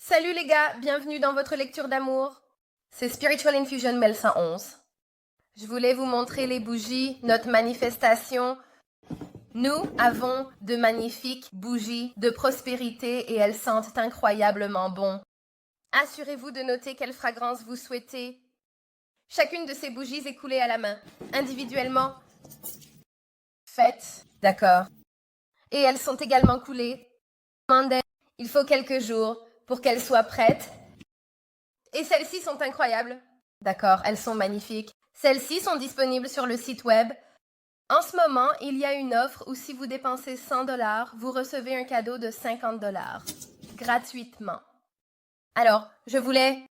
Salut les gars, bienvenue dans votre lecture d'amour. C'est Spiritual Infusion Mel 111. Je voulais vous montrer les bougies, notre manifestation. Nous avons de magnifiques bougies de prospérité et elles sentent incroyablement bon. Assurez-vous de noter quelle fragrance vous souhaitez. Chacune de ces bougies est coulée à la main, individuellement. Faites, d'accord. Et elles sont également coulées. Il faut quelques jours pour qu'elles soient prêtes. Et celles-ci sont incroyables. D'accord, elles sont magnifiques. Celles-ci sont disponibles sur le site web. En ce moment, il y a une offre où si vous dépensez 100 $, vous recevez un cadeau de 50 $, gratuitement. Alors, je voulais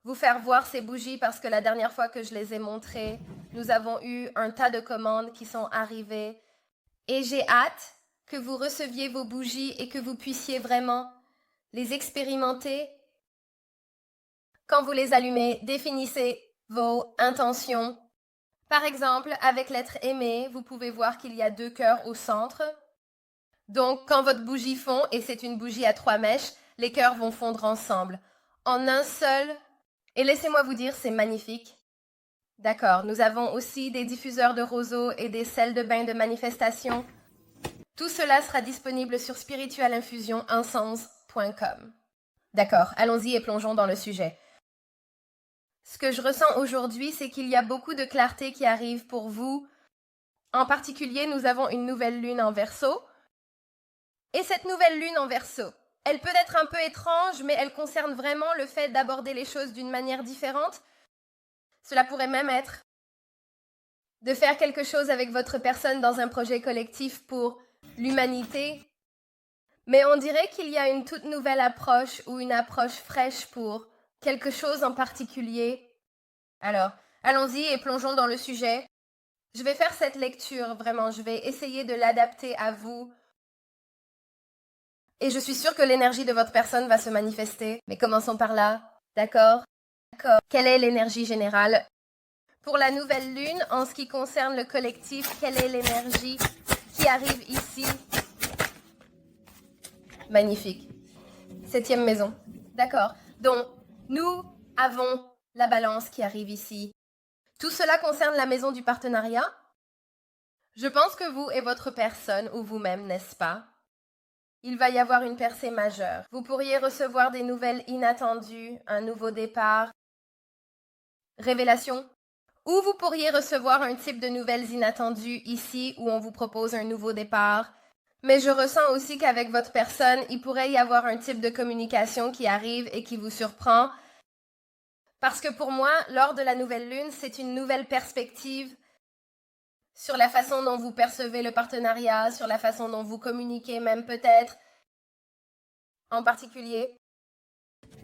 vous faire voir ces bougies parce que la dernière fois que je les ai montrées, nous avons eu un tas de commandes qui sont arrivées. Et j'ai hâte que vous receviez vos bougies et que vous puissiez vraiment les expérimenter. Quand vous les allumez, définissez vos intentions. Par exemple, avec l'être aimé, vous pouvez voir qu'il y a 2 cœurs au centre. Donc, quand votre bougie fond, et c'est une bougie à 3 mèches, les cœurs vont fondre ensemble, en un seul. Et laissez-moi vous dire, c'est magnifique. D'accord, nous avons aussi des diffuseurs de roseaux et des sels de bain de manifestation. Tout cela sera disponible sur spiritualinfusionincense.com. D'accord, allons-y et plongeons dans le sujet. Ce que je ressens aujourd'hui, c'est qu'il y a beaucoup de clarté qui arrive pour vous. En particulier, nous avons une nouvelle lune en Verseau. Et cette nouvelle lune en Verseau, elle peut être un peu étrange, mais elle concerne vraiment le fait d'aborder les choses d'une manière différente. Cela pourrait même être de faire quelque chose avec votre personne dans un projet collectif pour l'humanité. Mais on dirait qu'il y a une toute nouvelle approche ou une approche fraîche pour quelque chose en particulier. Alors, allons-y et plongeons dans le sujet. Je vais faire cette lecture, vraiment, je vais essayer de l'adapter à vous. Et je suis sûre que l'énergie de votre personne va se manifester. Mais commençons par là, d'accord? D'accord. Quelle est l'énergie générale? Pour la nouvelle lune, en ce qui concerne le collectif, quelle est l'énergie qui arrive ici? Magnifique. 7e maison. D'accord. Donc, nous avons la balance qui arrive ici. Tout cela concerne la maison du partenariat. Je pense que vous et votre personne, ou vous-même, n'est-ce pas? Il va y avoir une percée majeure. Vous pourriez recevoir des nouvelles inattendues, un nouveau départ, révélation. Ou vous pourriez recevoir un type de nouvelles inattendues ici où on vous propose un nouveau départ. Mais je ressens aussi qu'avec votre personne, il pourrait y avoir un type de communication qui arrive et qui vous surprend. Parce que pour moi, lors de la nouvelle lune, c'est une nouvelle perspective sur la façon dont vous percevez le partenariat, sur la façon dont vous communiquez même peut-être, en particulier.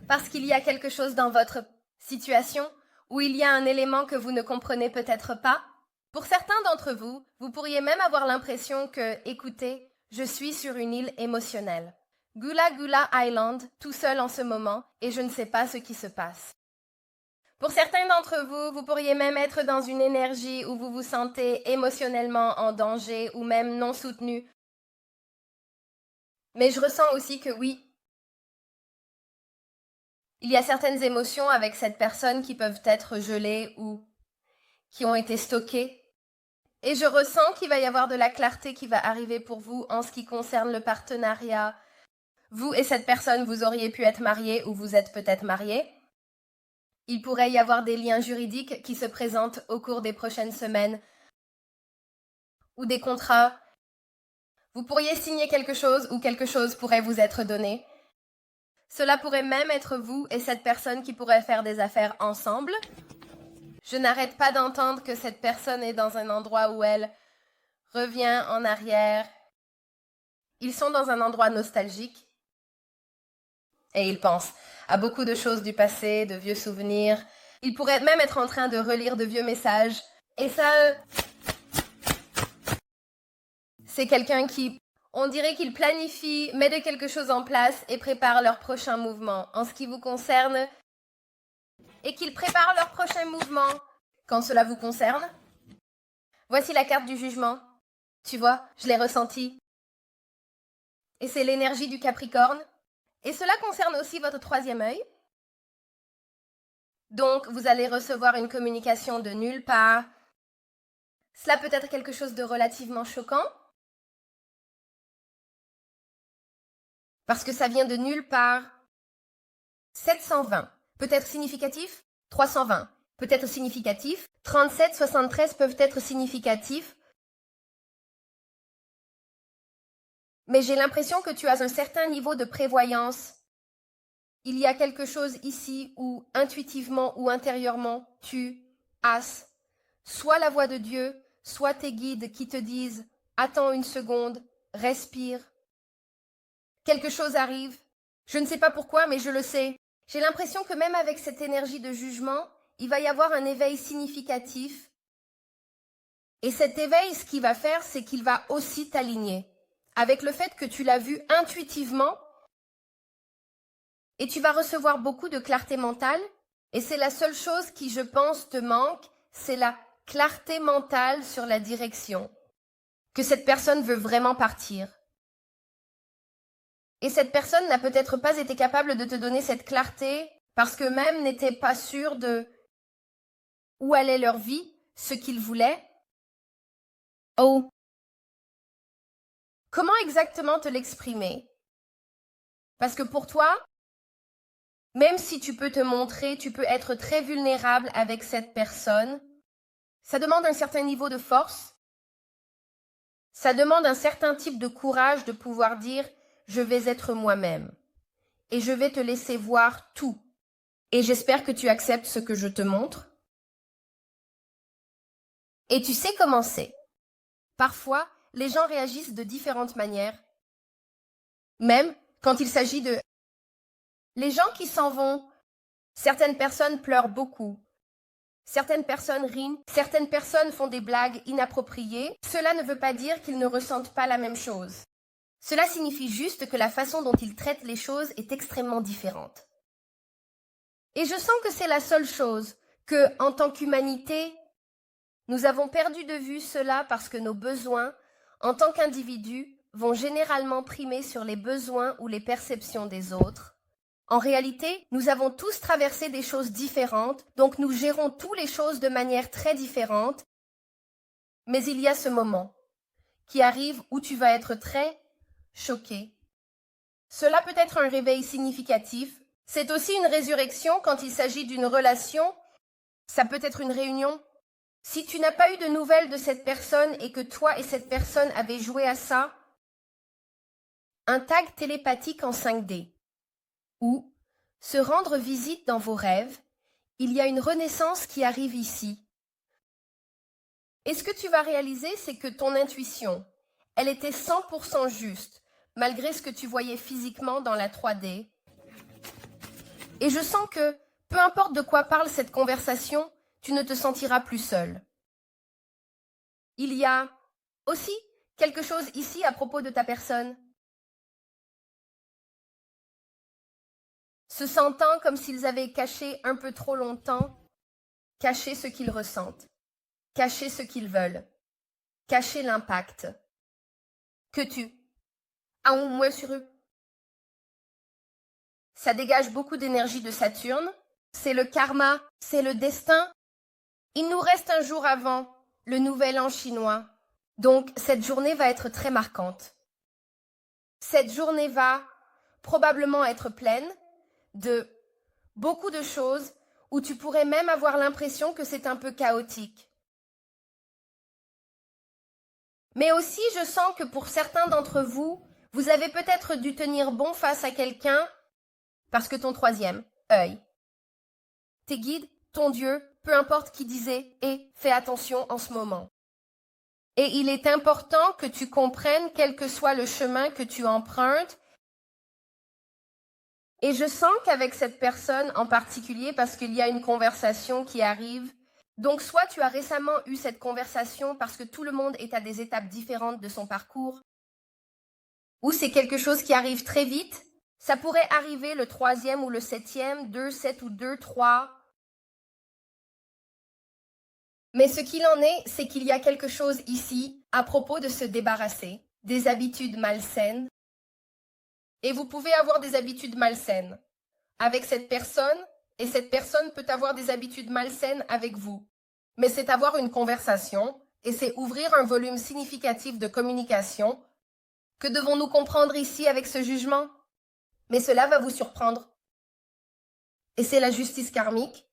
Parce qu'il y a quelque chose dans votre situation où il y a un élément que vous ne comprenez peut-être pas. Pour certains d'entre vous, vous pourriez même avoir l'impression que, écoutez, je suis sur une île émotionnelle. Gula Gula Island, tout seul en ce moment, et je ne sais pas ce qui se passe. Pour certains d'entre vous, vous pourriez même être dans une énergie où vous vous sentez émotionnellement en danger ou même non soutenu. Mais je ressens aussi que oui, il y a certaines émotions avec cette personne qui peuvent être gelées ou qui ont été stockées. Et je ressens qu'il va y avoir de la clarté qui va arriver pour vous en ce qui concerne le partenariat. Vous et cette personne, vous auriez pu être mariés ou vous êtes peut-être mariés. Il pourrait y avoir des liens juridiques qui se présentent au cours des prochaines semaines ou des contrats. Vous pourriez signer quelque chose ou quelque chose pourrait vous être donné. Cela pourrait même être vous et cette personne qui pourraient faire des affaires ensemble. Je n'arrête pas d'entendre que cette personne est dans un endroit où elle revient en arrière. Ils sont dans un endroit nostalgique et ils pensent à beaucoup de choses du passé, de vieux souvenirs. Ils pourraient même être en train de relire de vieux messages. Et ça, c'est quelqu'un qui, on dirait qu'il planifie, met de quelque chose en place et prépare leur prochain mouvement. En ce qui vous concerne, et qu'ils préparent leur prochain mouvement quand cela vous concerne. Voici la carte du jugement. Tu vois, je l'ai ressenti. Et c'est l'énergie du Capricorne. Et cela concerne aussi votre troisième œil. Donc, vous allez recevoir une communication de nulle part. Cela peut être quelque chose de relativement choquant, parce que ça vient de nulle part. 720 peut être significatif, 320 peut être significatif, 37, 73 peuvent être significatifs. Mais j'ai l'impression que tu as un certain niveau de prévoyance. Il y a quelque chose ici où, intuitivement ou intérieurement, tu as soit la voix de Dieu, soit tes guides qui te disent « Attends une seconde, respire ». Quelque chose arrive. Je ne sais pas pourquoi, mais je le sais. J'ai l'impression que même avec cette énergie de jugement, il va y avoir un éveil significatif. Et cet éveil, ce qu'il va faire, c'est qu'il va aussi t'aligner avec le fait que tu l'as vu intuitivement et tu vas recevoir beaucoup de clarté mentale. Et c'est la seule chose qui, je pense, te manque, c'est la clarté mentale sur la direction, que cette personne veut vraiment partir. Et cette personne n'a peut-être pas été capable de te donner cette clarté parce que même n'était pas sûre de où allait leur vie, ce qu'ils voulaient. Oh. Comment exactement te l'exprimer? Parce que pour toi, même si tu peux te montrer, tu peux être très vulnérable avec cette personne. Ça demande un certain niveau de force. Ça demande un certain type de courage de pouvoir dire « je vais être moi-même » et je vais te laisser voir tout. Et j'espère que tu acceptes ce que je te montre. Et tu sais comment c'est. Parfois, les gens réagissent de différentes manières. Même quand il s'agit de... Les gens qui s'en vont, certaines personnes pleurent beaucoup. Certaines personnes rient, certaines personnes font des blagues inappropriées. Cela ne veut pas dire qu'ils ne ressentent pas la même chose. Cela signifie juste que la façon dont ils traitent les choses est extrêmement différente. Et je sens que c'est la seule chose, que, en tant qu'humanité, nous avons perdu de vue cela parce que nos besoins, en tant qu'individus, vont généralement primer sur les besoins ou les perceptions des autres. En réalité, nous avons tous traversé des choses différentes, donc nous gérons toutes les choses de manière très différente. Mais il y a ce moment qui arrive où tu vas être très choqué. Cela peut être un réveil significatif. C'est aussi une résurrection quand il s'agit d'une relation. Ça peut être une réunion. Si tu n'as pas eu de nouvelles de cette personne et que toi et cette personne avez joué à ça, un tag télépathique en 5D. Ou se rendre visite dans vos rêves, il y a une renaissance qui arrive ici. Et ce que tu vas réaliser, c'est que ton intuition, elle était 100% juste, malgré ce que tu voyais physiquement dans la 3D. Et je sens que, peu importe de quoi parle cette conversation, tu ne te sentiras plus seul. Il y a aussi quelque chose ici à propos de ta personne. Se sentant comme s'ils avaient caché un peu trop longtemps, caché ce qu'ils ressentent, caché ce qu'ils veulent, caché l'impact que tu as au moins sur eux. Ça dégage beaucoup d'énergie de Saturne, c'est le karma, c'est le destin. Il nous reste un jour avant le nouvel an chinois, donc cette journée va être très marquante. Cette journée va probablement être pleine de beaucoup de choses où tu pourrais même avoir l'impression que c'est un peu chaotique. Mais aussi, je sens que pour certains d'entre vous, vous avez peut-être dû tenir bon face à quelqu'un parce que ton troisième œil, tes guides, ton Dieu, peu importe qui disait « et fais attention en ce moment ». Et il est important que tu comprennes quel que soit le chemin que tu empruntes. Et je sens qu'avec cette personne en particulier, parce qu'il y a une conversation qui arrive, donc soit tu as récemment eu cette conversation parce que tout le monde est à des étapes différentes de son parcours, ou c'est quelque chose qui arrive très vite. Ça pourrait arriver le 3e ou le 7e, 2, 7 ou 2, 3. Mais ce qu'il en est, c'est qu'il y a quelque chose ici à propos de se débarrasser des habitudes malsaines, Et vous pouvez avoir des habitudes malsaines avec cette personne, et cette personne peut avoir des habitudes malsaines avec vous. Mais c'est avoir une conversation, et c'est ouvrir un volume significatif de communication. Que devons-nous comprendre ici avec ce jugement? Mais cela va vous surprendre. Et c'est la justice karmique.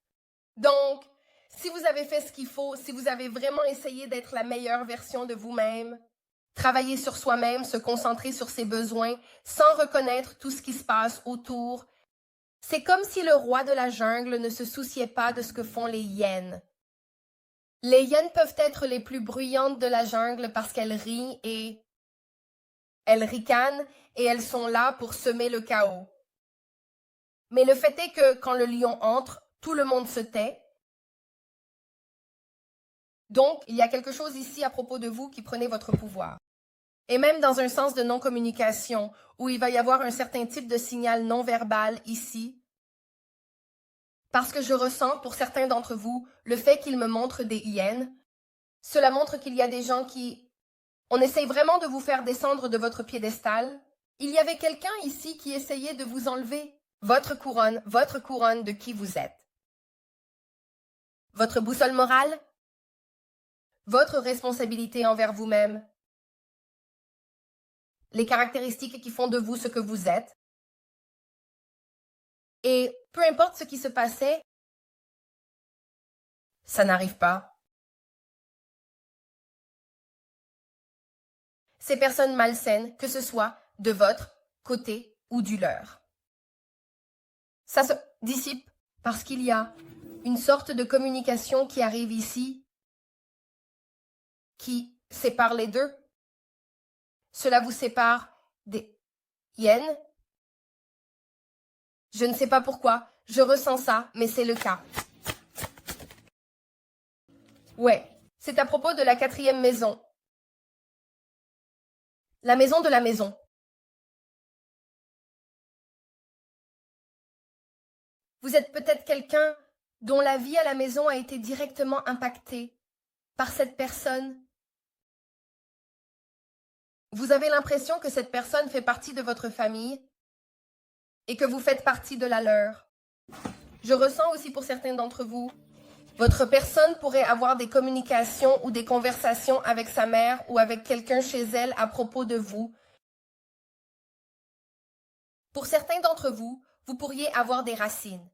Donc, si vous avez fait ce qu'il faut, si vous avez vraiment essayé d'être la meilleure version de vous-même, travailler sur soi-même, se concentrer sur ses besoins, sans reconnaître tout ce qui se passe autour, c'est comme si le roi de la jungle ne se souciait pas de ce que font les hyènes. Les hyènes peuvent être les plus bruyantes de la jungle parce qu'elles rient et elles ricanent et elles sont là pour semer le chaos. Mais le fait est que quand le lion entre, tout le monde se tait. Donc, il y a quelque chose ici à propos de vous qui prenez votre pouvoir. Et même dans un sens de non-communication, où il va y avoir un certain type de signal non-verbal ici, parce que je ressens, pour certains d'entre vous, le fait qu'ils me montrent des hyènes, cela montre qu'il y a des gens qui... On essaye vraiment de vous faire descendre de votre piédestal. Il y avait quelqu'un ici qui essayait de vous enlever votre couronne de qui vous êtes. Votre boussole morale, votre responsabilité envers vous-même, les caractéristiques qui font de vous ce que vous êtes. Et peu importe ce qui se passait, ça n'arrive pas. Ces personnes malsaines, que ce soit de votre côté ou du leur. Ça se dissipe parce qu'il y a une sorte de communication qui arrive ici, qui sépare les deux. Cela vous sépare des hyènes. Je ne sais pas pourquoi, je ressens ça, mais c'est le cas. Ouais, c'est à propos de la 4e maison. La maison de la maison. Vous êtes peut-être quelqu'un dont la vie à la maison a été directement impactée par cette personne. Vous avez l'impression que cette personne fait partie de votre famille et que vous faites partie de la leur. Je ressens aussi pour certains d'entre vous, votre personne pourrait avoir des communications ou des conversations avec sa mère ou avec quelqu'un chez elle à propos de vous. Pour certains d'entre vous, vous pourriez avoir des racines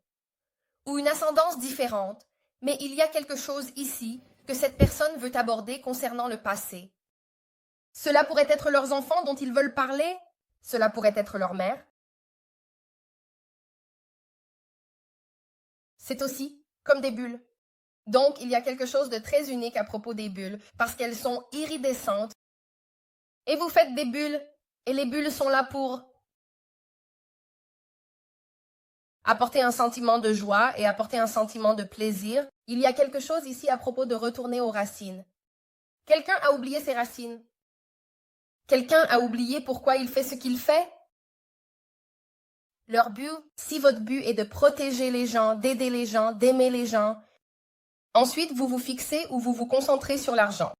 ou une ascendance différente, mais il y a quelque chose ici que cette personne veut aborder concernant le passé. Cela pourrait être leurs enfants dont ils veulent parler, cela pourrait être leur mère. C'est aussi comme des bulles. Donc, il y a quelque chose de très unique à propos des bulles, parce qu'elles sont iridescentes. Et vous faites des bulles, et les bulles sont là pour apporter un sentiment de joie et apporter un sentiment de plaisir. Il y a quelque chose ici à propos de retourner aux racines. Quelqu'un a oublié ses racines. Quelqu'un a oublié pourquoi il fait ce qu'il fait. Leur but, si votre but est de protéger les gens, d'aider les gens, d'aimer les gens, ensuite vous vous fixez ou vous vous concentrez sur l'argent.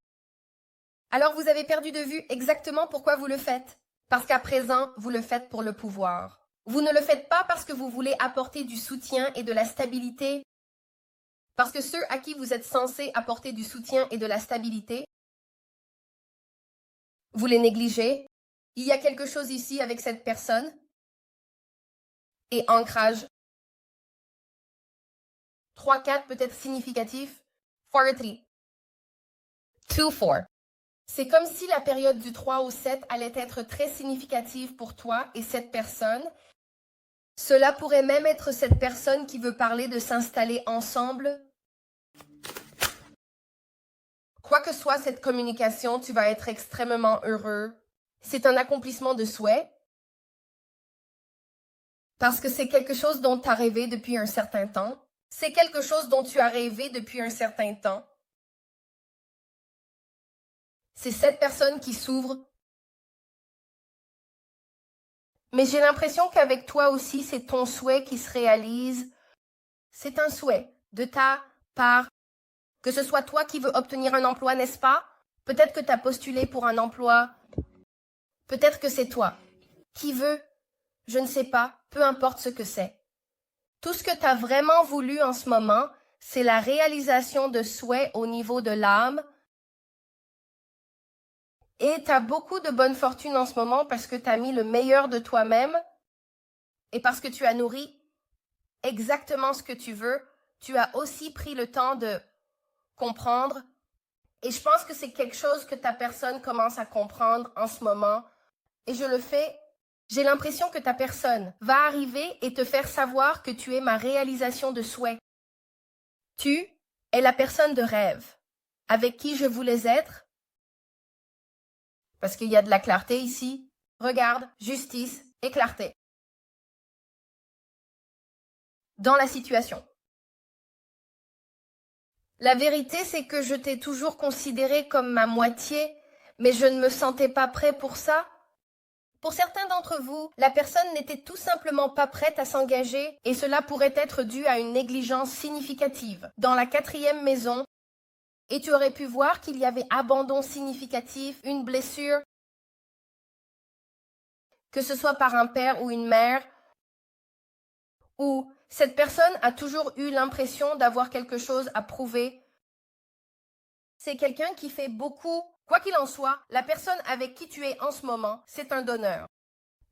Alors vous avez perdu de vue exactement pourquoi vous le faites. Parce qu'à présent, vous le faites pour le pouvoir. Vous ne le faites pas parce que vous voulez apporter du soutien et de la stabilité. Parce que ceux à qui vous êtes censé apporter du soutien et de la stabilité, vous les négligez. Il y a quelque chose ici avec cette personne. Et ancrage. 3-4 peut-être significatif. 4-3. 2-4. C'est comme si la période du 3 au 7 allait être très significative pour toi et cette personne. Cela pourrait même être cette personne qui veut parler de s'installer ensemble. Quoi que soit cette communication, tu vas être extrêmement heureux. C'est un accomplissement de souhait. Parce que c'est quelque chose dont tu as rêvé depuis un certain temps. C'est quelque chose dont tu as rêvé depuis un certain temps. C'est cette personne qui s'ouvre. Mais j'ai l'impression qu'avec toi aussi, c'est ton souhait qui se réalise. C'est un souhait de ta part. Que ce soit toi qui veux obtenir un emploi, n'est-ce pas? Peut-être que tu as postulé pour un emploi. Peut-être que c'est toi qui veux Je ne sais pas, peu importe ce que c'est. Tout ce que tu as vraiment voulu en ce moment, c'est la réalisation de souhaits au niveau de l'âme. Et tu as beaucoup de bonne fortune en ce moment parce que tu as mis le meilleur de toi-même et parce que tu as nourri exactement ce que tu veux. Tu as aussi pris le temps de comprendre. Et je pense que c'est quelque chose que ta personne commence à comprendre en ce moment. Et je le fais. J'ai l'impression que ta personne va arriver et te faire savoir que tu es ma réalisation de souhait. Tu es la personne de rêve avec qui je voulais être. Parce qu'il y a de la clarté ici. Regarde, justice et clarté. Dans la situation. La vérité, c'est que je t'ai toujours considéré comme ma moitié, mais je ne me sentais pas prêt pour ça. Pour certains d'entre vous, la personne n'était tout simplement pas prête à s'engager et cela pourrait être dû à une négligence significative. Dans la 4e maison, et tu aurais pu voir qu'il y avait abandon significatif, une blessure, que ce soit par un père ou une mère, ou cette personne a toujours eu l'impression d'avoir quelque chose à prouver. C'est quelqu'un qui fait beaucoup. Quoi qu'il en soit, la personne avec qui tu es en ce moment, c'est un donneur.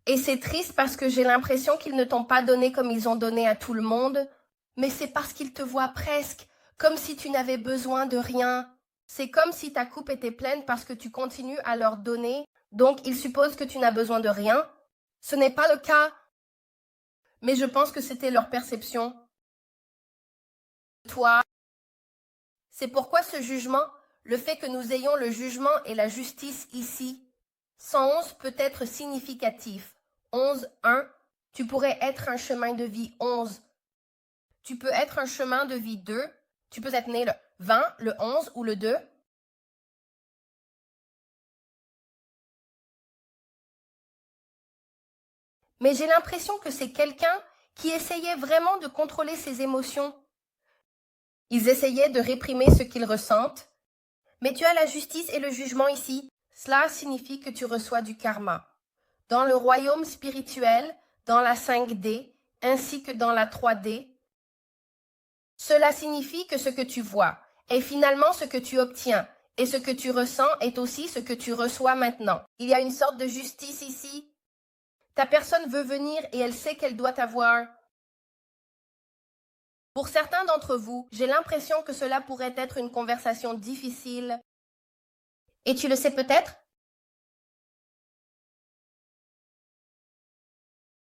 Et c'est triste parce que j'ai l'impression qu'ils ne t'ont pas donné comme ils ont donné à tout le monde, mais c'est parce qu'ils te voient presque, comme si tu n'avais besoin de rien. C'est comme si ta coupe était pleine parce que tu continues à leur donner, donc ils supposent que tu n'as besoin de rien. Ce n'est pas le cas, mais je pense que c'était leur perception. Toi, c'est pourquoi ce jugement, le fait que nous ayons le jugement et la justice ici, 111 peut être significatif. 11, 1, tu pourrais être un chemin de vie 11. Tu peux être un chemin de vie 2. Tu peux être né le 20, le 11 ou le 2. Mais j'ai l'impression que c'est quelqu'un qui essayait vraiment de contrôler ses émotions. Ils essayaient de réprimer ce qu'ils ressentent. Mais tu as la justice et le jugement ici. Cela signifie que tu reçois du karma. Dans le royaume spirituel, dans la 5D, ainsi que dans la 3D, cela signifie que ce que tu vois est finalement ce que tu obtiens, et ce que tu ressens est aussi ce que tu reçois maintenant. Il y a une sorte de justice ici. Ta personne veut venir et elle sait qu'elle doit t'avoir. Pour certains d'entre vous, j'ai l'impression que cela pourrait être une conversation difficile. Et tu le sais peut-être?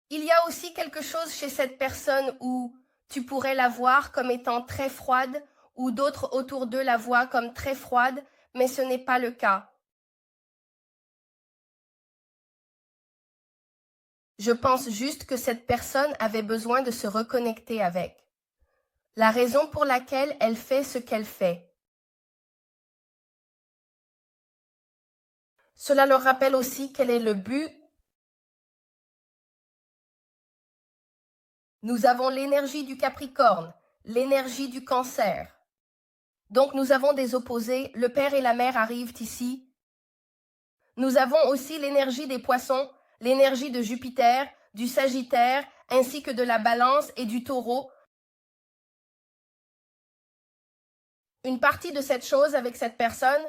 Il y a aussi quelque chose chez cette personne où tu pourrais la voir comme étant très froide ou d'autres autour d'eux la voient comme très froide, mais ce n'est pas le cas. Je pense juste que cette personne avait besoin de se reconnecter avec. La raison pour laquelle elle fait ce qu'elle fait. Cela leur rappelle aussi quel est le but. Nous avons l'énergie du Capricorne, l'énergie du Cancer. Donc nous avons des opposés, le père et la mère arrivent ici. Nous avons aussi l'énergie des Poissons, l'énergie de Jupiter, du Sagittaire, ainsi que de la Balance et du Taureau. Une partie de cette chose avec cette personne,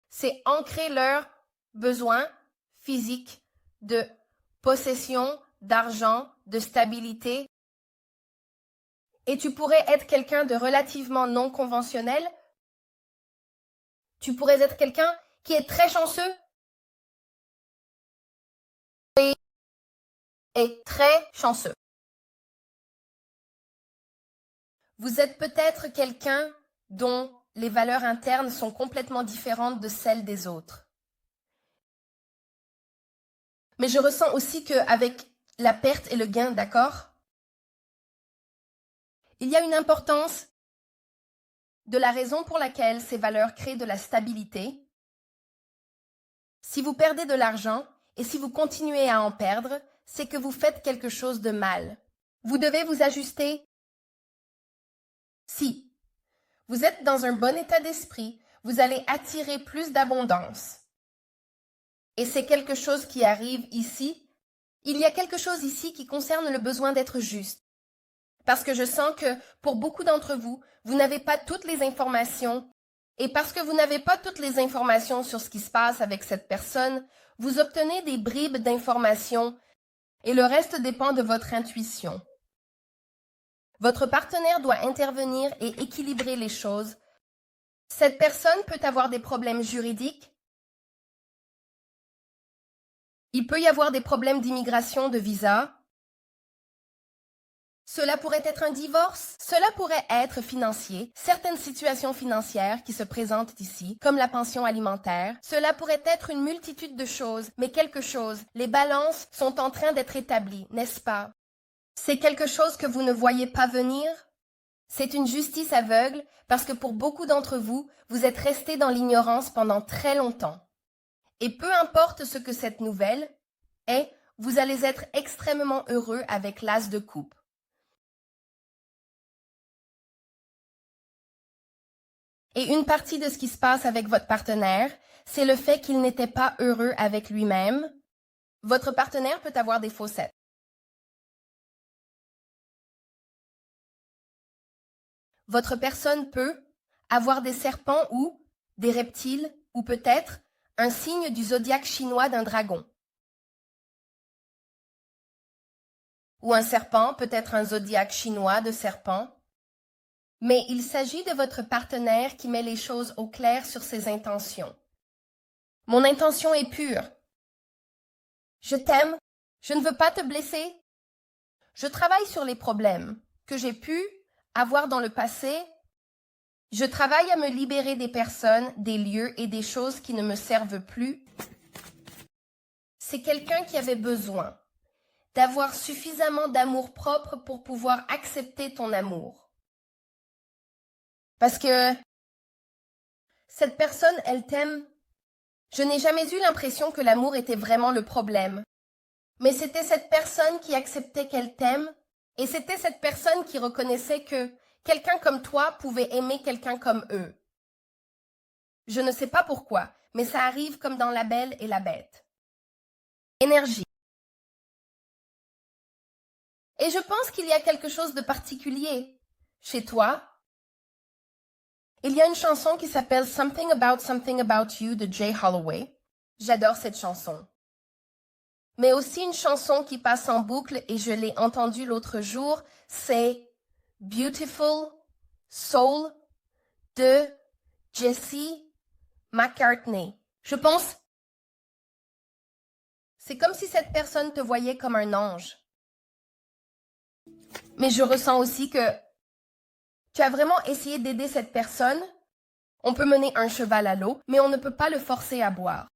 c'est ancrer leurs besoins physiques de possession, d'argent, de stabilité. Et tu pourrais être quelqu'un de relativement non conventionnel. Tu pourrais être quelqu'un qui est très chanceux et très chanceux. Vous êtes peut-être quelqu'un dont les valeurs internes sont complètement différentes de celles des autres. Mais je ressens aussi qu'avec la perte et le gain, d'accord? Il y a une importance de la raison pour laquelle ces valeurs créent de la stabilité. Si vous perdez de l'argent et si vous continuez à en perdre, c'est que vous faites quelque chose de mal. Vous devez vous ajuster. Si vous êtes dans un bon état d'esprit, vous allez attirer plus d'abondance. Et c'est quelque chose qui arrive ici. Il y a quelque chose ici qui concerne le besoin d'être juste. Parce que je sens que, pour beaucoup d'entre vous, vous n'avez pas toutes les informations. Et parce que vous n'avez pas toutes les informations sur ce qui se passe avec cette personne, vous obtenez des bribes d'informations et le reste dépend de votre intuition. Votre partenaire doit intervenir et équilibrer les choses. Cette personne peut avoir des problèmes juridiques. Il peut y avoir des problèmes d'immigration, de visa. Cela pourrait être un divorce. Cela pourrait être financier. Certaines situations financières qui se présentent ici, comme la pension alimentaire. Cela pourrait être une multitude de choses, mais quelque chose. Les balances sont en train d'être établies, n'est-ce pas? C'est quelque chose que vous ne voyez pas venir? C'est une justice aveugle parce que pour beaucoup d'entre vous, vous êtes restés dans l'ignorance pendant très longtemps. Et peu importe ce que cette nouvelle est, vous allez être extrêmement heureux avec l'as de coupe. Et une partie de ce qui se passe avec votre partenaire, c'est le fait qu'il n'était pas heureux avec lui-même. Votre partenaire peut avoir des faussettes. Votre personne peut avoir des serpents ou des reptiles ou peut-être un signe du zodiaque chinois d'un dragon. Ou un serpent, peut-être un zodiaque chinois de serpent. Mais il s'agit de votre partenaire qui met les choses au clair sur ses intentions. Mon intention est pure. Je t'aime. Je ne veux pas te blesser. Je travaille sur les problèmes que j'ai pu avoir dans le passé. Je travaille à me libérer des personnes, des lieux et des choses qui ne me servent plus. C'est quelqu'un qui avait besoin d'avoir suffisamment d'amour-propre pour pouvoir accepter ton amour. Parce que cette personne, elle t'aime. Je n'ai jamais eu l'impression que l'amour était vraiment le problème. Mais c'était cette personne qui acceptait qu'elle t'aime, et c'était cette personne qui reconnaissait que quelqu'un comme toi pouvait aimer quelqu'un comme eux. Je ne sais pas pourquoi, mais ça arrive comme dans La Belle et la Bête. Énergie. Et je pense qu'il y a quelque chose de particulier chez toi. Il y a une chanson qui s'appelle Something About You de Jay Holloway. J'adore cette chanson. Mais aussi une chanson qui passe en boucle et je l'ai entendue l'autre jour, c'est Beautiful Soul de Jesse McCartney. Je pense, c'est comme si cette personne te voyait comme un ange. Mais je ressens aussi que tu as vraiment essayé d'aider cette personne. On peut mener un cheval à l'eau, mais on ne peut pas le forcer à boire.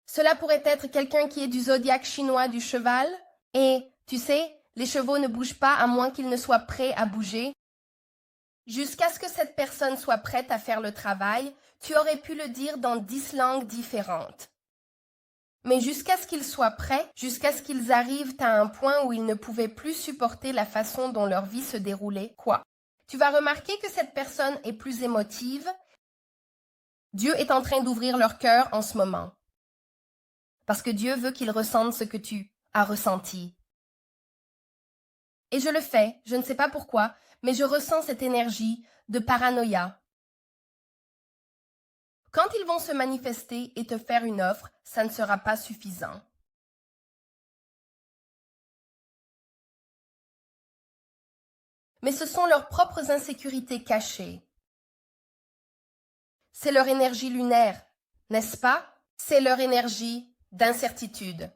Cela pourrait être quelqu'un qui est du zodiaque chinois du cheval, et, tu sais, les chevaux ne bougent pas à moins qu'ils ne soient prêts à bouger. Jusqu'à ce que cette personne soit prête à faire le travail, tu aurais pu le dire dans 10 langues différentes. Mais jusqu'à ce qu'ils soient prêts, jusqu'à ce qu'ils arrivent à un point où ils ne pouvaient plus supporter la façon dont leur vie se déroulait, quoi. Tu vas remarquer que cette personne est plus émotive. Dieu est en train d'ouvrir leur cœur en ce moment. Parce que Dieu veut qu'ils ressentent ce que tu as ressenti. Et je le fais, je ne sais pas pourquoi, mais je ressens cette énergie de paranoïa. Quand ils vont se manifester et te faire une offre, ça ne sera pas suffisant. Mais ce sont leurs propres insécurités cachées. C'est leur énergie lunaire, n'est-ce pas? C'est leur énergie d'incertitude.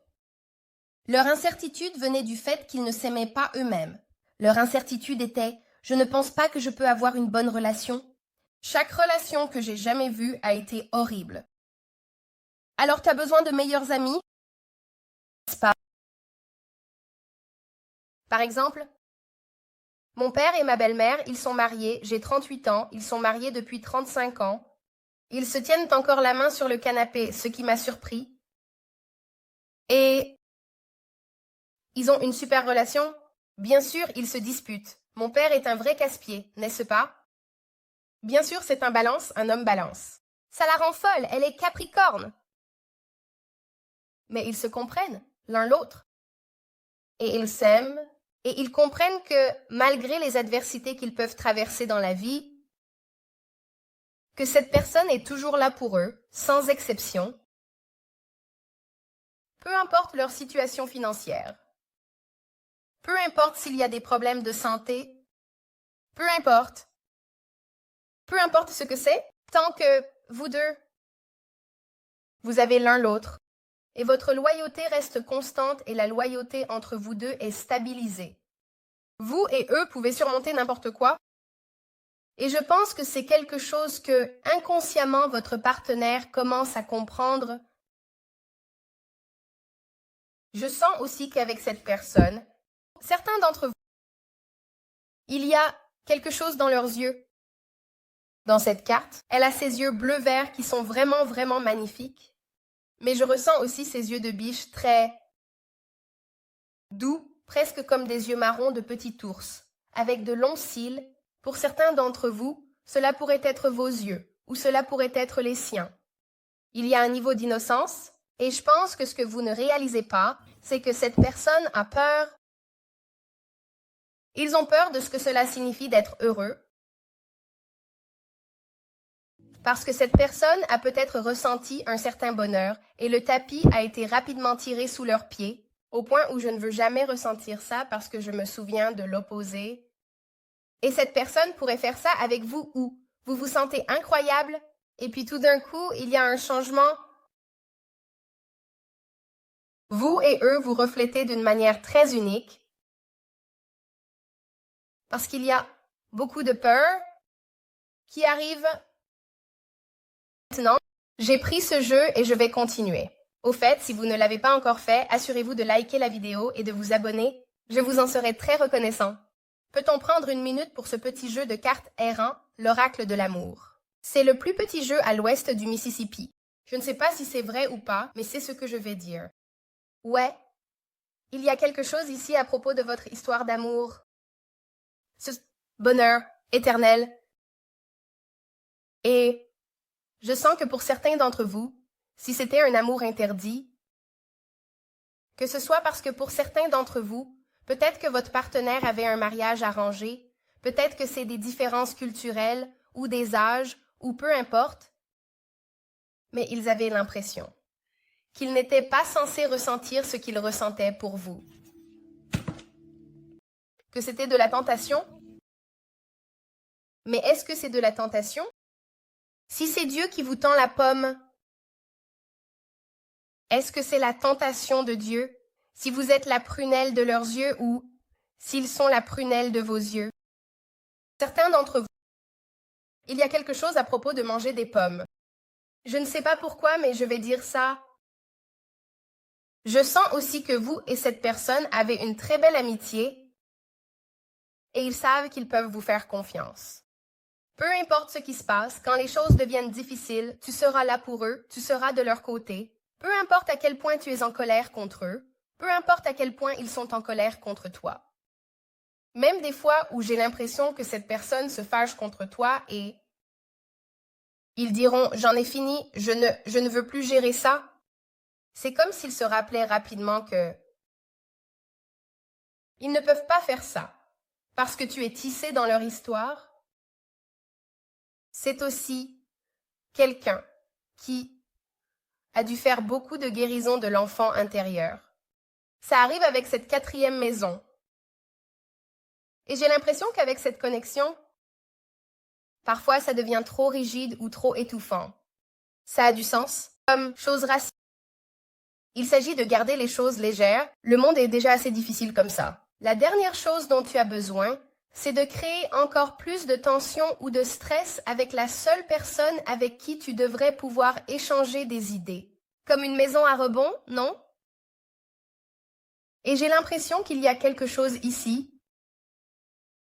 Leur incertitude venait du fait qu'ils ne s'aimaient pas eux-mêmes. Leur incertitude était « Je ne pense pas que je peux avoir une bonne relation. Chaque relation que j'ai jamais vue a été horrible. » Alors tu as besoin de meilleurs amis? N'est-ce pas? Par exemple, mon père et ma belle-mère, ils sont mariés, j'ai 38 ans, ils sont mariés depuis 35 ans. Ils se tiennent encore la main sur le canapé, ce qui m'a surpris. Et ils ont une super relation. Bien sûr, ils se disputent. Mon père est un vrai casse-pied, n'est-ce pas? Bien sûr, c'est un balance, un homme balance. Ça la rend folle, elle est capricorne. Mais ils se comprennent, l'un l'autre. et ils s'aiment et ils comprennent que malgré les adversités qu'ils peuvent traverser dans la vie, que cette personne est toujours là pour eux, sans exception, peu importe leur situation financière, peu importe s'il y a des problèmes de santé, peu importe ce que c'est, tant que vous deux, vous avez l'un l'autre, et votre loyauté reste constante et la loyauté entre vous deux est stabilisée. Vous et eux pouvez surmonter n'importe quoi, et je pense que c'est quelque chose que, inconsciemment, votre partenaire commence à comprendre. Je sens aussi qu'avec cette personne, certains d'entre vous, il y a quelque chose dans leurs yeux. Dans cette carte, elle a ses yeux bleu-vert qui sont vraiment, vraiment magnifiques. Mais je ressens aussi ses yeux de biche très doux, presque comme des yeux marrons de petit ours, avec de longs cils. Pour certains d'entre vous, cela pourrait être vos yeux, ou cela pourrait être les siens. Il y a un niveau d'innocence, et je pense que ce que vous ne réalisez pas, c'est que cette personne a peur. Ils ont peur de ce que cela signifie d'être heureux, parce que cette personne a peut-être ressenti un certain bonheur et le tapis a été rapidement tiré sous leurs pieds, au point où je ne veux jamais ressentir ça parce que je me souviens de l'opposé. Et cette personne pourrait faire ça avec vous où vous vous sentez incroyable et puis tout d'un coup, il y a un changement. Vous et eux vous reflétez d'une manière très unique parce qu'il y a beaucoup de peur qui arrive. Maintenant, j'ai pris ce jeu et je vais continuer. Au fait, si vous ne l'avez pas encore fait, assurez-vous de liker la vidéo et de vous abonner. Je vous en serai très reconnaissant. Peut-on prendre une minute pour ce petit jeu de cartes errant, l'oracle de l'amour? C'est le plus petit jeu à l'ouest du Mississippi. Je ne sais pas si c'est vrai ou pas, mais c'est ce que je vais dire. Ouais, il y a quelque chose ici à propos de votre histoire d'amour. Ce bonheur éternel. Et je sens que pour certains d'entre vous, si c'était un amour interdit, que ce soit parce que pour certains d'entre vous, peut-être que votre partenaire avait un mariage arrangé, peut-être que c'est des différences culturelles ou des âges, ou peu importe, mais ils avaient l'impression qu'ils n'étaient pas censés ressentir ce qu'ils ressentaient pour vous. Que c'était de la tentation? Mais est-ce que c'est de la tentation? Si c'est Dieu qui vous tend la pomme, est-ce que c'est la tentation de Dieu? Si vous êtes la prunelle de leurs yeux ou s'ils sont la prunelle de vos yeux? Certains d'entre vous, il y a quelque chose à propos de manger des pommes. Je ne sais pas pourquoi, mais je vais dire ça. Je sens aussi que vous et cette personne avez une très belle amitié et ils savent qu'ils peuvent vous faire confiance. Peu importe ce qui se passe, quand les choses deviennent difficiles, tu seras là pour eux, tu seras de leur côté. Peu importe à quel point tu es en colère contre eux, peu importe à quel point ils sont en colère contre toi. Même des fois où j'ai l'impression que cette personne se fâche contre toi et ils diront « j'en ai fini, je ne veux plus gérer ça », c'est comme s'ils se rappelaient rapidement que ils ne peuvent pas faire ça parce que tu es tissé dans leur histoire. C'est aussi quelqu'un qui a dû faire beaucoup de guérison de l'enfant intérieur. Ça arrive avec cette 4e maison. Et j'ai l'impression qu'avec cette connexion, parfois ça devient trop rigide ou trop étouffant. Ça a du sens. Comme chose raciste. Il s'agit de garder les choses légères. Le monde est déjà assez difficile comme ça. La dernière chose dont tu as besoin, c'est de créer encore plus de tension ou de stress avec la seule personne avec qui tu devrais pouvoir échanger des idées. Comme une maison à rebond, non? Et j'ai l'impression qu'il y a quelque chose ici,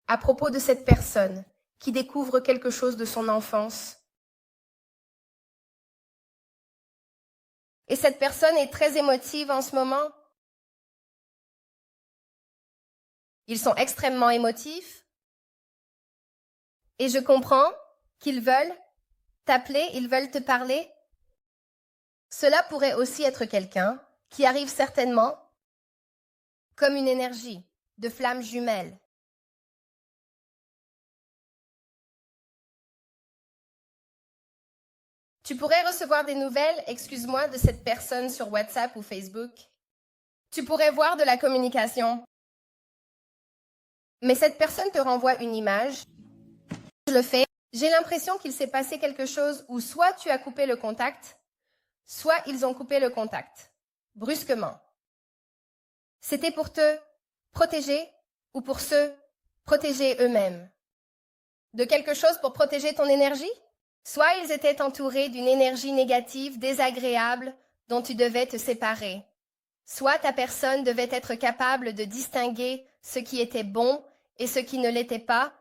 à propos de cette personne, qui découvre quelque chose de son enfance. Et cette personne est très émotive en ce moment. Ils sont extrêmement émotifs. Et je comprends qu'ils veulent t'appeler, ils veulent te parler. Cela pourrait aussi être quelqu'un qui arrive certainement comme une énergie de flammes jumelles. Tu pourrais recevoir des nouvelles, excuse-moi, de cette personne sur WhatsApp ou Facebook. Tu pourrais voir de la communication. Mais cette personne te renvoie une image. Je le fais. J'ai l'impression qu'il s'est passé quelque chose où soit tu as coupé le contact, soit ils ont coupé le contact, brusquement. C'était pour te protéger ou pour se protéger eux-mêmes. De quelque chose pour protéger ton énergie? Soit ils étaient entourés d'une énergie négative, désagréable, dont tu devais te séparer. Soit ta personne devait être capable de distinguer ce qui était bon et ce qui ne l'était pas,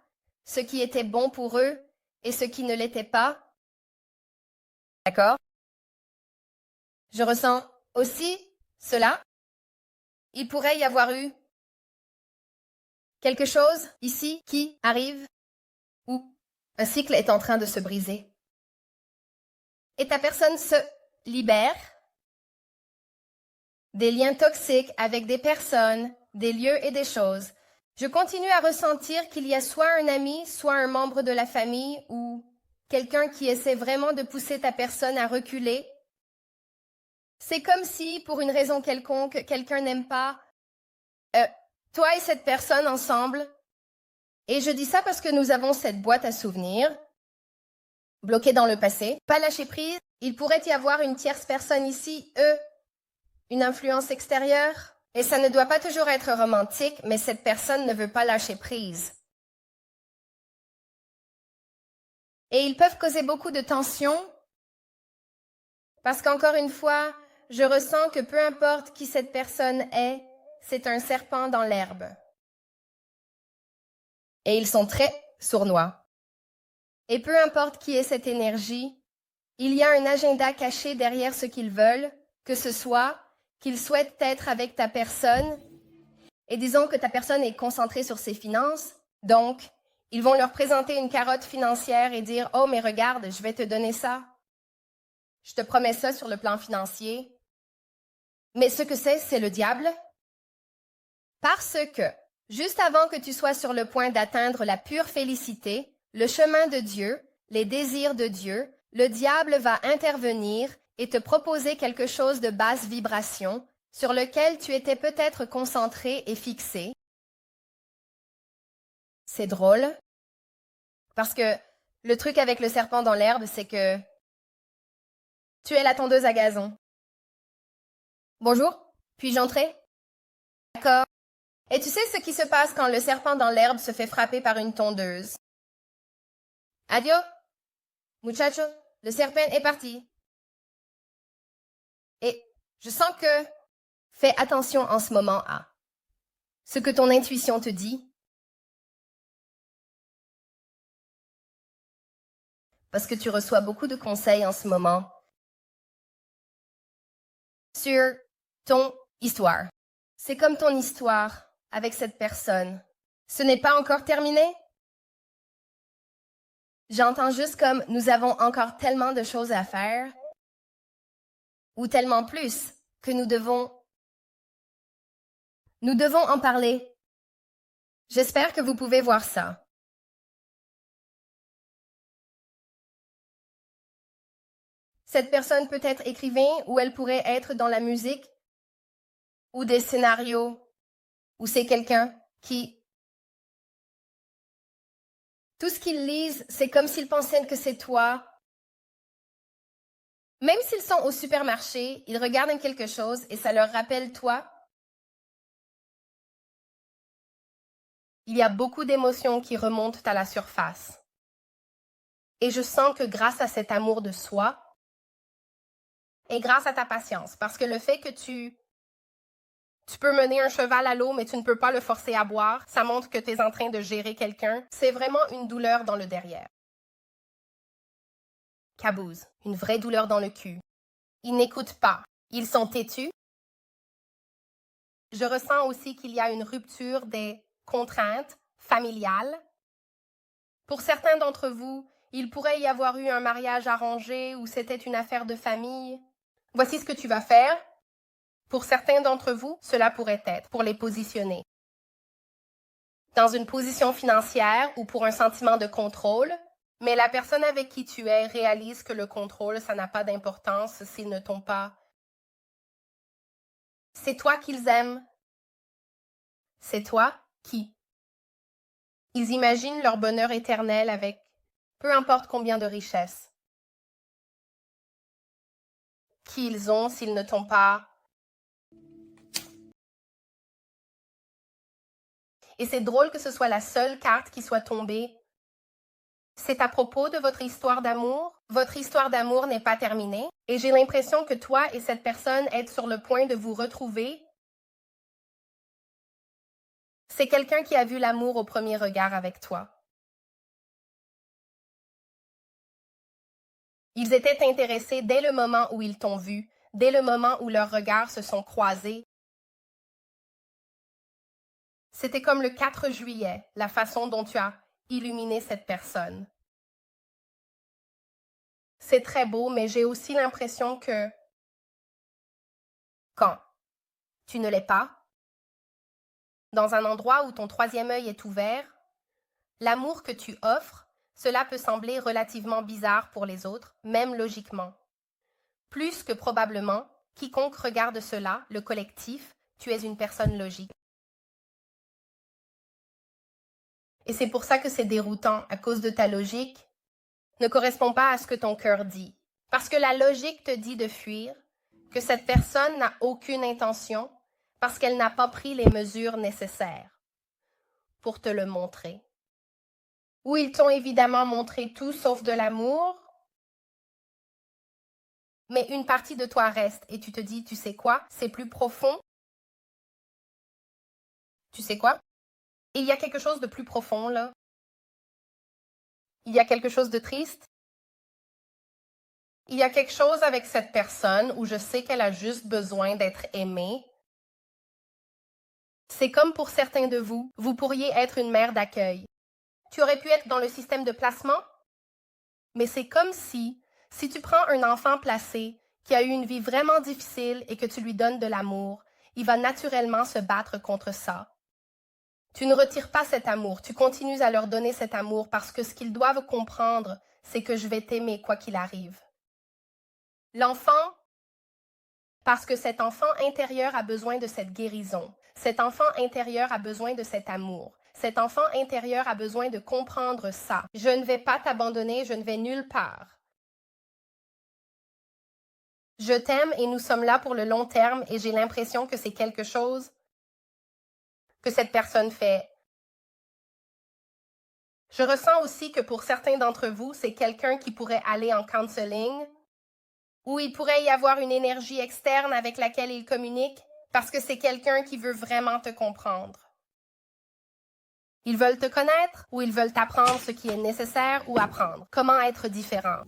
ce qui était bon pour eux et ce qui ne l'était pas. D'accord? Je ressens aussi cela. Il pourrait y avoir eu quelque chose ici qui arrive où un cycle est en train de se briser. Et ta personne se libère des liens toxiques avec des personnes, des lieux et des choses. Je continue à ressentir qu'il y a soit un ami, soit un membre de la famille ou quelqu'un qui essaie vraiment de pousser ta personne à reculer. C'est comme si, pour une raison quelconque, quelqu'un n'aime pas toi et cette personne ensemble. Et je dis ça parce que nous avons cette boîte à souvenirs bloquée dans le passé. Pas lâcher prise. Il pourrait y avoir une tierce personne ici, une influence extérieure. Et ça ne doit pas toujours être romantique, mais cette personne ne veut pas lâcher prise. Et ils peuvent causer beaucoup de tension parce qu'encore une fois, je ressens que peu importe qui cette personne est, c'est un serpent dans l'herbe. Et ils sont très sournois. Et peu importe qui est cette énergie, il y a un agenda caché derrière ce qu'ils veulent, que ce soit qu'ils souhaitent être avec ta personne, et disons que ta personne est concentrée sur ses finances, donc ils vont leur présenter une carotte financière et dire « Oh, mais regarde, je vais te donner ça. Je te promets ça sur le plan financier. » Mais ce que c'est le diable. Parce que, juste avant que tu sois sur le point d'atteindre la pure félicité, le chemin de Dieu, les désirs de Dieu, le diable va intervenir et te proposer quelque chose de basse vibration sur lequel tu étais peut-être concentré et fixé. C'est drôle, parce que le truc avec le serpent dans l'herbe, c'est que tu es la tondeuse à gazon. Bonjour, puis-je entrer? D'accord. Et tu sais ce qui se passe quand le serpent dans l'herbe se fait frapper par une tondeuse? Adieu, muchacho, le serpent est parti. Et je sens que fais attention en ce moment à ce que ton intuition te dit, parce que tu reçois beaucoup de conseils en ce moment sur ton histoire. C'est comme ton histoire avec cette personne. Ce n'est pas encore terminé? J'entends juste comme nous avons encore tellement de choses à faire, ou tellement plus, que nous devons en parler. J'espère que vous pouvez voir ça. Cette personne peut être écrivain ou elle pourrait être dans la musique ou des scénarios, ou c'est quelqu'un qui... Tout ce qu'ils lisent, c'est comme s'ils pensaient que c'est toi. Même s'ils sont au supermarché, ils regardent quelque chose et ça leur rappelle toi. Il y a beaucoup d'émotions qui remontent à la surface. Et je sens que grâce à cet amour de soi et grâce à ta patience, parce que le fait que tu peux mener un cheval à l'eau, mais tu ne peux pas le forcer à boire, ça montre que tu es en train de gérer quelqu'un. C'est vraiment une douleur dans le derrière. Caboose, une vraie douleur dans le cul. Ils n'écoutent pas. Ils sont têtus. Je ressens aussi qu'il y a une rupture des contraintes familiales. Pour certains d'entre vous, il pourrait y avoir eu un mariage arrangé ou c'était une affaire de famille. Voici ce que tu vas faire Pour certains d'entre vous, cela pourrait être pour les positionner dans une position financière ou pour un sentiment de contrôle, mais la personne avec qui tu es réalise que le contrôle, ça n'a pas d'importance s'ils ne t'ont pas. C'est toi qu'ils aiment. C'est toi qui. Ils imaginent leur bonheur éternel avec peu importe combien de richesses. Qui ils ont s'ils ne t'ont pas. Et c'est drôle que ce soit la seule carte qui soit tombée. C'est à propos de votre histoire d'amour. Votre histoire d'amour n'est pas terminée. Et j'ai l'impression que toi et cette personne êtes sur le point de vous retrouver. C'est quelqu'un qui a vu l'amour au premier regard avec toi. Ils étaient intéressés dès le moment où ils t'ont vu, dès le moment où leurs regards se sont croisés. C'était comme le 4 juillet, la façon dont tu as illuminé cette personne. C'est très beau, mais j'ai aussi l'impression que quand tu ne l'es pas, dans un endroit où ton troisième œil est ouvert, l'amour que tu offres, cela peut sembler relativement bizarre pour les autres, même logiquement. Plus que probablement, quiconque regarde cela, le collectif, tu es une personne logique. Et c'est pour ça que c'est déroutant, à cause de ta logique ne correspond pas à ce que ton cœur dit. Parce que la logique te dit de fuir, que cette personne n'a aucune intention, parce qu'elle n'a pas pris les mesures nécessaires pour te le montrer. Ou ils t'ont évidemment montré tout sauf de l'amour, mais une partie de toi reste et tu te dis, tu sais quoi, c'est plus profond. Tu sais quoi? Et il y a quelque chose de plus profond là. Il y a quelque chose de triste. Il y a quelque chose avec cette personne où je sais qu'elle a juste besoin d'être aimée. C'est comme pour certains de vous, vous pourriez être une mère d'accueil. Tu aurais pu être dans le système de placement, mais c'est comme si tu prends un enfant placé qui a eu une vie vraiment difficile et que tu lui donnes de l'amour, il va naturellement se battre contre ça. Tu ne retires pas cet amour, tu continues à leur donner cet amour parce que ce qu'ils doivent comprendre, c'est que je vais t'aimer quoi qu'il arrive. L'enfant, parce que cet enfant intérieur a besoin de cette guérison. Cet enfant intérieur a besoin de cet amour. Cet enfant intérieur a besoin de comprendre ça. Je ne vais pas t'abandonner, je ne vais nulle part. Je t'aime et nous sommes là pour le long terme et j'ai l'impression que c'est quelque chose que cette personne fait. Je ressens aussi que pour certains d'entre vous, c'est quelqu'un qui pourrait aller en counseling, où il pourrait y avoir une énergie externe avec laquelle il communique, parce que c'est quelqu'un qui veut vraiment te comprendre. Ils veulent te connaître ou ils veulent apprendre ce qui est nécessaire ou apprendre. Comment être différent.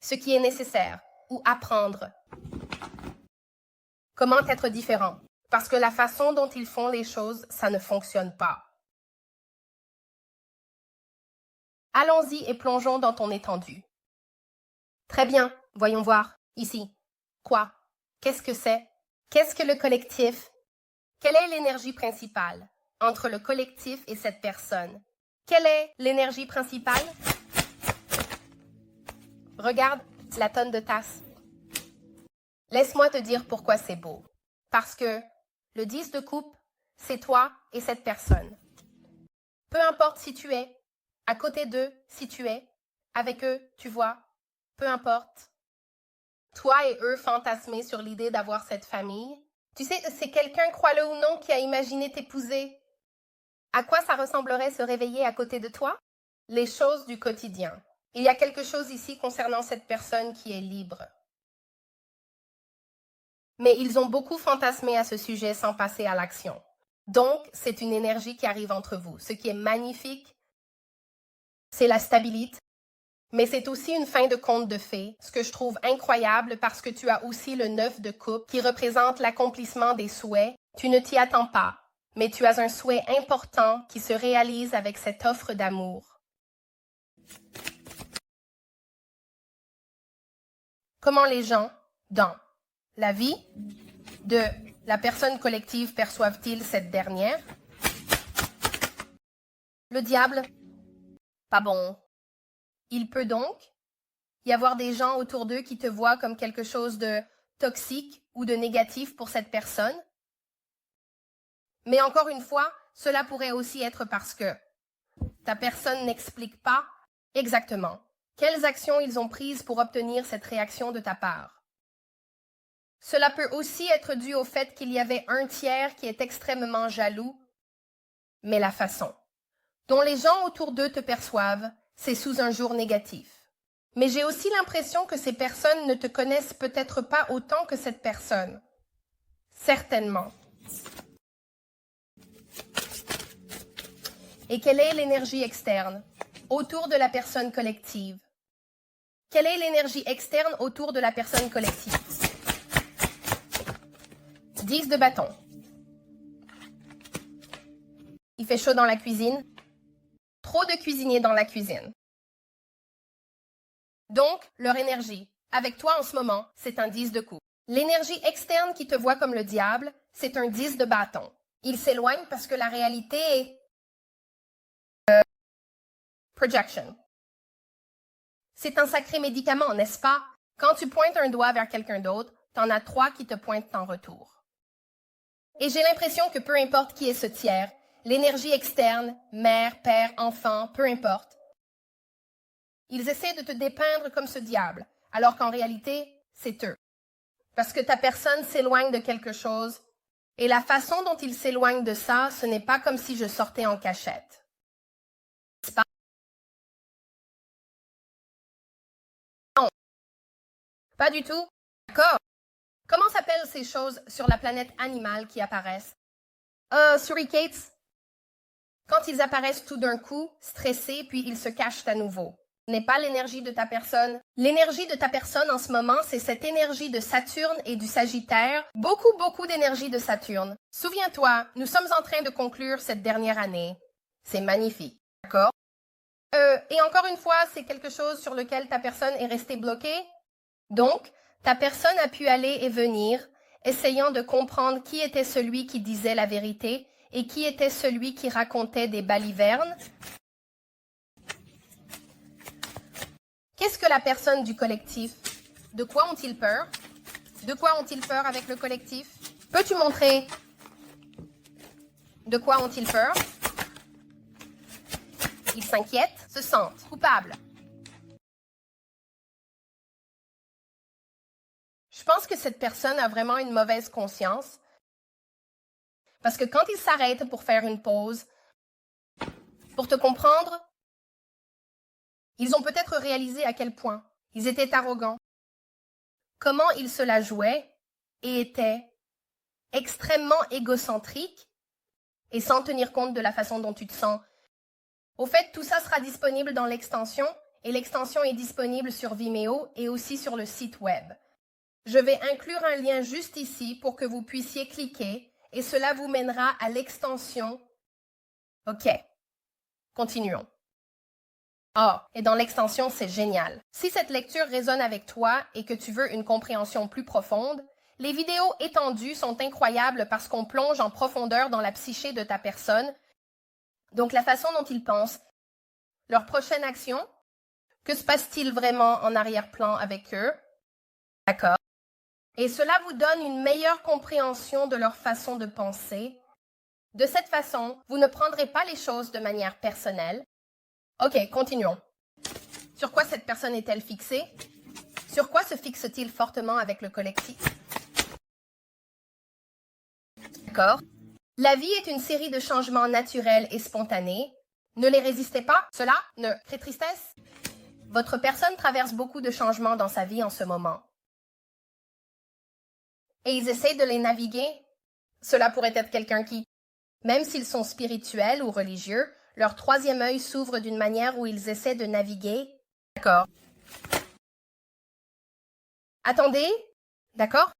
Ce qui est nécessaire ou apprendre. Comment être différent. Parce que la façon dont ils font les choses, ça ne fonctionne pas. Allons-y et plongeons dans ton étendue. Très bien, voyons voir. Ici. Quoi? Qu'est-ce que c'est? Qu'est-ce que le collectif? Quelle est l'énergie principale entre le collectif et cette personne? Quelle est l'énergie principale? Regarde la tonne de tasses. Laisse-moi te dire pourquoi c'est beau. Parce que le 10 de coupe, c'est toi et cette personne. Peu importe si tu es à côté d'eux, si tu es avec eux, tu vois, peu importe. Toi et eux fantasmer sur l'idée d'avoir cette famille. Tu sais, c'est quelqu'un, crois-le ou non, qui a imaginé t'épouser. À quoi ça ressemblerait se réveiller à côté de toi? Les choses du quotidien. Il y a quelque chose ici concernant cette personne qui est libre. Mais ils ont beaucoup fantasmé à ce sujet sans passer à l'action. Donc, c'est une énergie qui arrive entre vous. Ce qui est magnifique, c'est la stabilité. Mais c'est aussi une fin de conte de fées, ce que je trouve incroyable parce que tu as aussi le 9 de coupe qui représente l'accomplissement des souhaits. Tu ne t'y attends pas, mais tu as un souhait important qui se réalise avec cette offre d'amour. Comment les gens, dans la vie, de la personne collective perçoivent-ils cette dernière? Le diable? Pas bon. Il peut donc y avoir des gens autour d'eux qui te voient comme quelque chose de toxique ou de négatif pour cette personne. Mais encore une fois, cela pourrait aussi être parce que ta personne n'explique pas exactement quelles actions ils ont prises pour obtenir cette réaction de ta part. Cela peut aussi être dû au fait qu'il y avait un tiers qui est extrêmement jaloux, mais la façon dont les gens autour d'eux te perçoivent, c'est sous un jour négatif. Mais j'ai aussi l'impression que ces personnes ne te connaissent peut-être pas autant que cette personne. Certainement. Et quelle est l'énergie externe autour de la personne collective? Quelle est l'énergie externe autour de la personne collective? 10 de bâton. Il fait chaud dans la cuisine. Trop de cuisiniers dans la cuisine. Donc, leur énergie, avec toi en ce moment, c'est un 10 de coupe. L'énergie externe qui te voit comme le diable, c'est un 10 de bâton. Il s'éloigne parce que la réalité est projection. C'est un sacré médicament, n'est-ce pas? Quand tu pointes un doigt vers quelqu'un d'autre, t'en as 3 qui te pointent en retour. Et j'ai l'impression que peu importe qui est ce tiers, l'énergie externe, mère, père, enfant, peu importe, ils essaient de te dépeindre comme ce diable, alors qu'en réalité, c'est eux. Parce que ta personne s'éloigne de quelque chose, et la façon dont ils s'éloignent de ça, ce n'est pas comme si je sortais en cachette. Non, pas du tout. D'accord. Comment s'appellent ces choses sur la planète animale qui apparaissent? Suricates. Quand ils apparaissent tout d'un coup, stressés, puis ils se cachent à nouveau. Ce n'est pas l'énergie de ta personne. L'énergie de ta personne en ce moment, c'est cette énergie de Saturne et du Sagittaire. Beaucoup d'énergie de Saturne. Souviens-toi, nous sommes en train de conclure cette dernière année. C'est magnifique. D'accord? Et encore une fois, c'est quelque chose sur lequel ta personne est restée bloquée. Donc, ta personne a pu aller et venir, essayant de comprendre qui était celui qui disait la vérité et qui était celui qui racontait des balivernes. Qu'est-ce que la personne du collectif? De quoi ont-ils peur? De quoi ont-ils peur avec le collectif? Peux-tu montrer? De quoi ont-ils peur? Ils s'inquiètent, se sentent coupables. Je pense que cette personne a vraiment une mauvaise conscience. Parce que quand ils s'arrêtent pour faire une pause, pour te comprendre, ils ont peut-être réalisé à quel point ils étaient arrogants, comment ils se la jouaient et étaient extrêmement égocentriques et sans tenir compte de la façon dont tu te sens. Au fait, tout ça sera disponible dans l'extension et l'extension est disponible sur Vimeo et aussi sur le site web. Je vais inclure un lien juste ici pour que vous puissiez cliquer et cela vous mènera à l'extension. OK, continuons. Et dans l'extension, c'est génial. Si cette lecture résonne avec toi et que tu veux une compréhension plus profonde, les vidéos étendues sont incroyables parce qu'on plonge en profondeur dans la psyché de ta personne, donc la façon dont ils pensent, leur prochaine action, que se passe-t-il vraiment en arrière-plan avec eux, d'accord? Et cela vous donne une meilleure compréhension de leur façon de penser. De cette façon, vous ne prendrez pas les choses de manière personnelle. OK, continuons. Sur quoi cette personne est-elle fixée? Sur quoi se fixe-t-il fortement avec le collectif? D'accord. La vie est une série de changements naturels et spontanés. Ne les résistez pas. Cela ne crée tristesse. Votre personne traverse beaucoup de changements dans sa vie en ce moment. Et ils essaient de les naviguer. Cela pourrait être quelqu'un qui, même s'ils sont spirituels ou religieux, leur troisième œil s'ouvre d'une manière où ils essaient de naviguer. D'accord. Attendez. D'accord?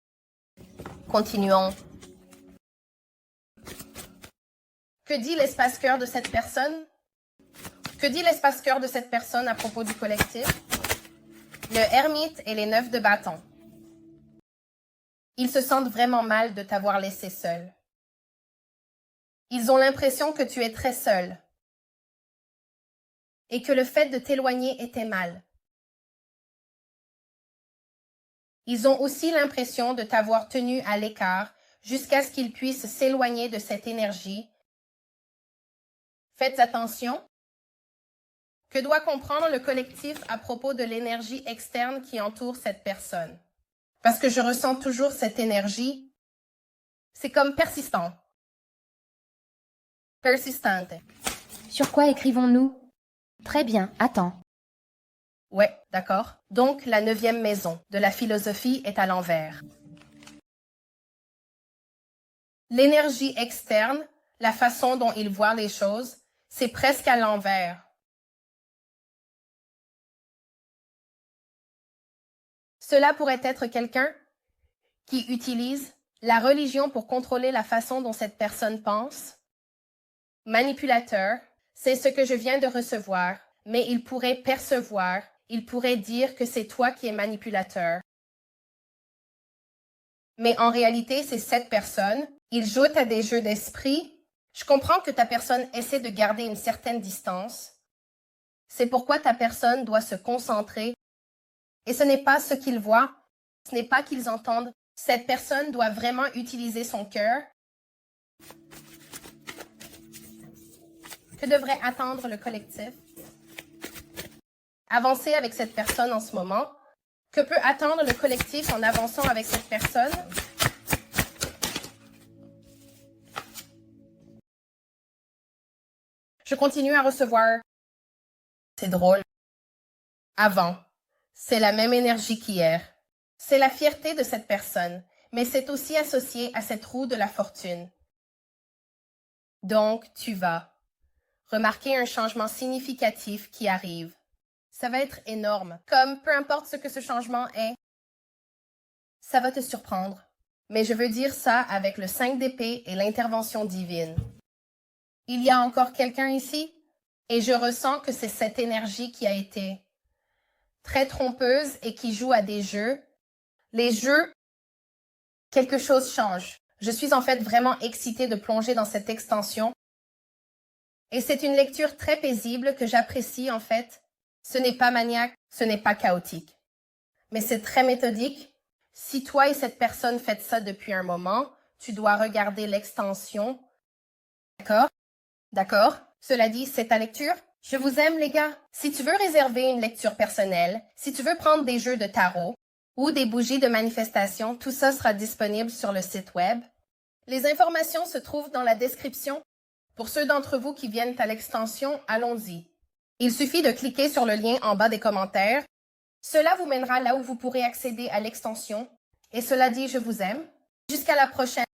Continuons. Que dit l'espace-cœur de cette personne? Que dit l'espace-cœur de cette personne à propos du collectif? Le ermite et les 9 de bâton. Ils se sentent vraiment mal de t'avoir laissé seul. Ils ont l'impression que tu es très seul et que le fait de t'éloigner était mal. Ils ont aussi l'impression de t'avoir tenu à l'écart jusqu'à ce qu'ils puissent s'éloigner de cette énergie. Faites attention. Que doit comprendre le collectif à propos de l'énergie externe qui entoure cette personne? Parce que je ressens toujours cette énergie. C'est comme persistant. Persistante. Sur quoi écrivons-nous? Très bien, attends. Ouais, d'accord. Donc, la 9e maison de la philosophie est à l'envers. L'énergie externe, la façon dont ils voient les choses, c'est presque à l'envers. Cela pourrait être quelqu'un qui utilise la religion pour contrôler la façon dont cette personne pense. Manipulateur, c'est ce que je viens de recevoir, mais il pourrait percevoir, il pourrait dire que c'est toi qui es manipulateur. Mais en réalité, c'est cette personne. Il joue à des jeux d'esprit. Je comprends que ta personne essaie de garder une certaine distance. C'est pourquoi ta personne doit se concentrer. Et ce n'est pas ce qu'ils voient, ce n'est pas qu'ils entendent. Cette personne doit vraiment utiliser son cœur. Que devrait attendre le collectif? Avancer avec cette personne en ce moment. Que peut attendre le collectif en avançant avec cette personne? Je continue à recevoir. C'est drôle. Avant. C'est la même énergie qu'hier. C'est la fierté de cette personne, mais c'est aussi associé à cette roue de la fortune. Donc, tu vas remarquer un changement significatif qui arrive. Ça va être énorme. Comme peu importe ce que ce changement est, ça va te surprendre. Mais je veux dire ça avec le 5 d'épée et l'intervention divine. Il y a encore quelqu'un ici? Et je ressens que c'est cette énergie qui a été très trompeuse et qui joue à des jeux. Les jeux, quelque chose change. Je suis en fait vraiment excitée de plonger dans cette extension. Et c'est une lecture très paisible que j'apprécie en fait. Ce n'est pas maniaque, ce n'est pas chaotique. Mais c'est très méthodique. Si toi et cette personne faites ça depuis un moment, tu dois regarder l'extension. D'accord? D'accord? Cela dit, c'est ta lecture? Je vous aime, les gars. Si tu veux réserver une lecture personnelle, si tu veux prendre des jeux de tarot ou des bougies de manifestation, tout ça sera disponible sur le site web. Les informations se trouvent dans la description. Pour ceux d'entre vous qui viennent à l'extension, allons-y. Il suffit de cliquer sur le lien en bas des commentaires. Cela vous mènera là où vous pourrez accéder à l'extension. Et cela dit, je vous aime. Jusqu'à la prochaine.